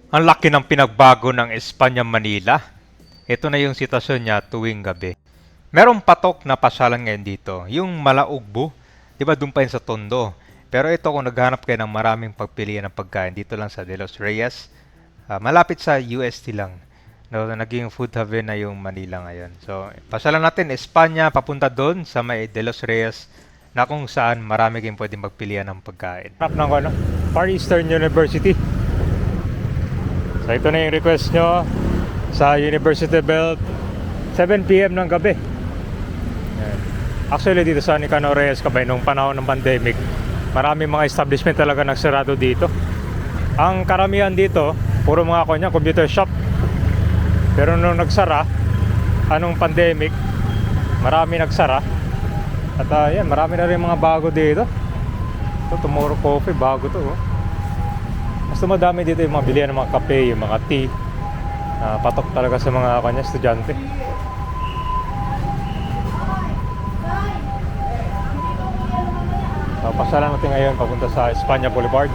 Ang laki ng pinagbago ng Espanya Manila. Ito na yung sitwasyon niya tuwing gabi. Merong patok na pasyalan ngayon dito, yung Malaugbo. Di ba doon pa yun sa Tondo? Pero ito kung naghahanap kayo ng maraming pagpilian ng pagkain dito lang sa De Los Reyes, malapit sa UST lang. No, naging food haven na yung Manila ngayon. So, pasyalan natin Espanya papunta doon sa may De Los Reyes na kung saan marami kayong pwedeng magpilian ng pagkain. Hanap ng ano, Far Eastern University. So ito na yung request nyo sa University Belt, 7 PM ng gabi. Yan. Actually dito sa Nicanor Reyes Cabay nung panahon ng pandemic, marami mga establishment talaga nagsarado dito. Ang karamihan dito, puro mga computer shop. Pero nung nagsara, anong pandemic, marami nagsara. At yan, marami na rin mga bago dito. Ito, Tomorrow Coffee, bago to. Mas madami dito yung mga bilihan ng mga kape, yung mga tea. Patok talaga sa mga estudyante. Pasyalan natin ngayon papunta sa Espanya Boulevard.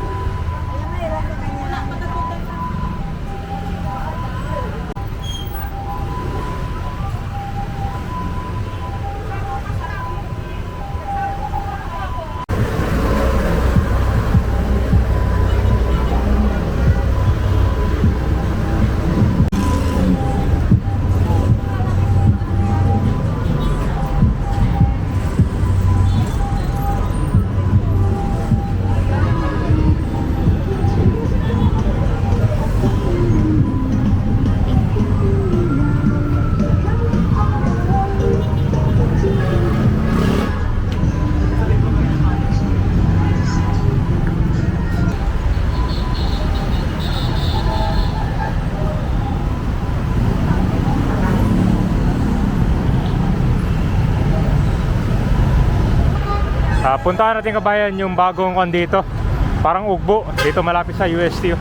Puntahan natin kabayan yung bagong kon dito. Parang ugbo. Dito malapit sa UST.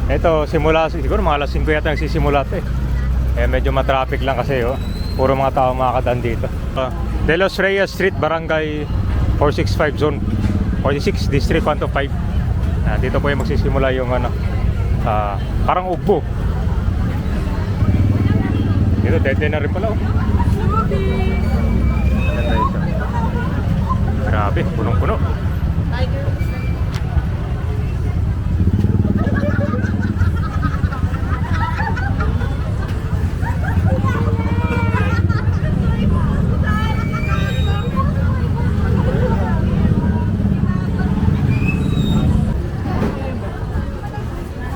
Ito, simula siguro mga alas 5 yata nagsisimula ito eh. Medyo matraffic lang kasi oh. Puro mga tao makakadaan dito. De Los Reyes Street, Barangay 465 Zone 46, District 125. Dito po yung magsisimula yung ano, parang ugbo. Dito, dead end na rin pala oh. Ganda isa. Grabe, punong-puno.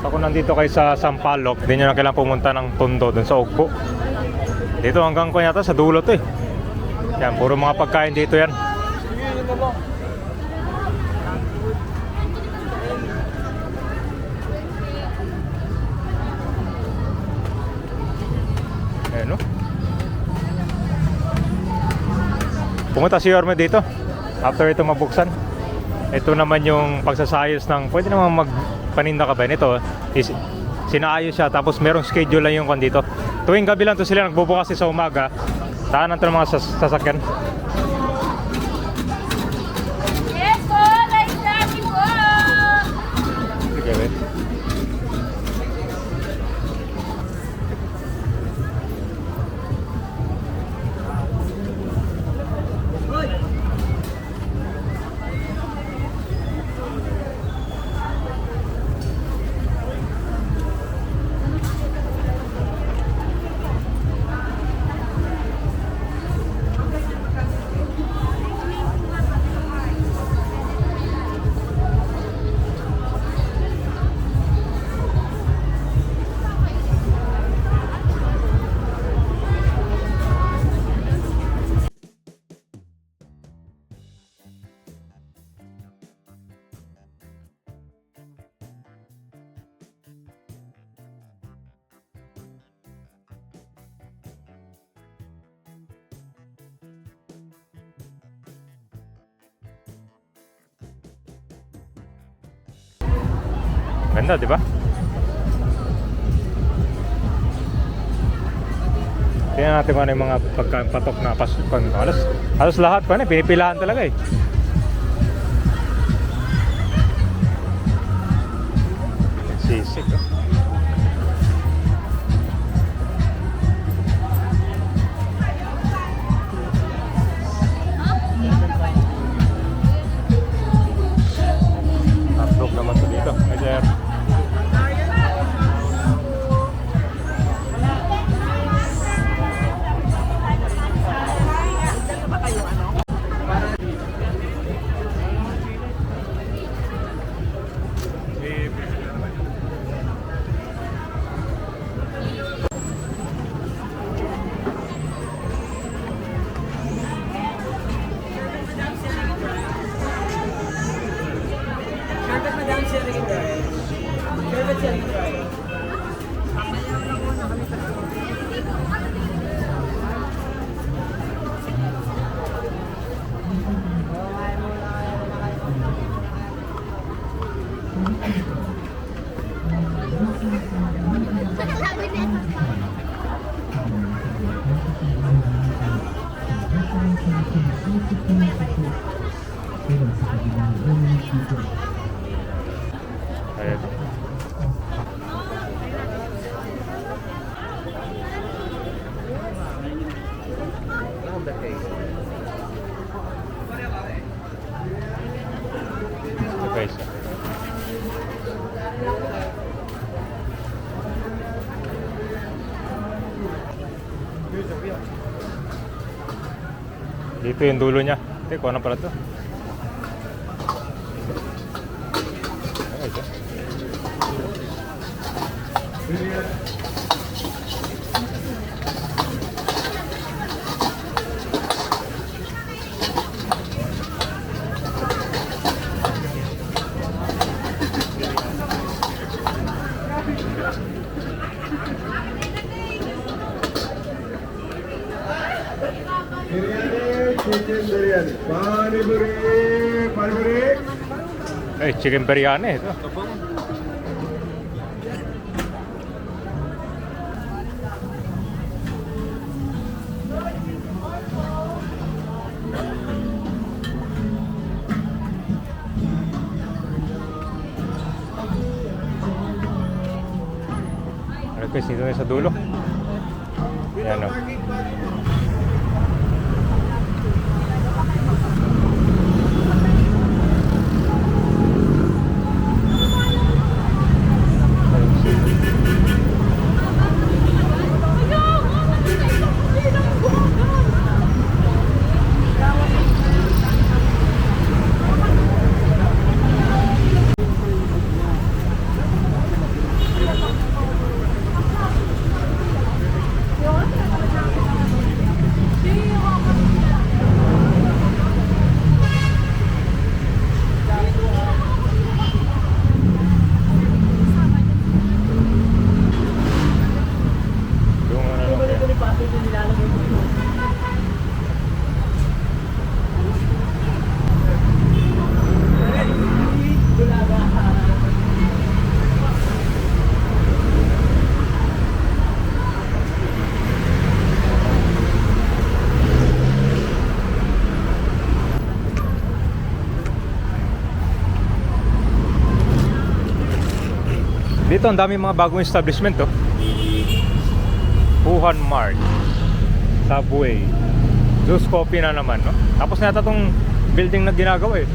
Kung nandito kayo sa Sampaloc, hindi nyo na kailangan pumunta ng Tondo dun sa Ugbo. Dito hanggang ko yata sa dulo to eh. Yan, puro mga pagkain dito yan. Ayan o. Pumunta si Yorme dito after ito mabuksan. Ito naman yung pagsasayos ng, pwede naman magpaninda ka ba? Ito sinaayos siya, tapos merong schedule lang yung kwan dito. Tuwing gabi lang to sila nagbubukas sa umaga. Daanan to ng mga sasakyan. Yes po, like that po. Sige, wait. Ganda, di ba? Tingnan natin kung ano yung mga pagpatok na pasukan. Halos lahat pa na, pinipilahan talaga eh. Sisig oh. Hotdog naman to dito. Ay, sir. Ayan. Ito guys. Dito yung dulo niya. Teko, ano pala to? Ay, ito. Ay, chicken biryani ito. Marquez dito na sa dulo. Yan o. Yung ano lang kaya. Dito ang dami mga bagong establishment oh. Wuhan Mart, Subway, Juice Coffee na naman no. Tapos na yata tong building na ginagawa eh.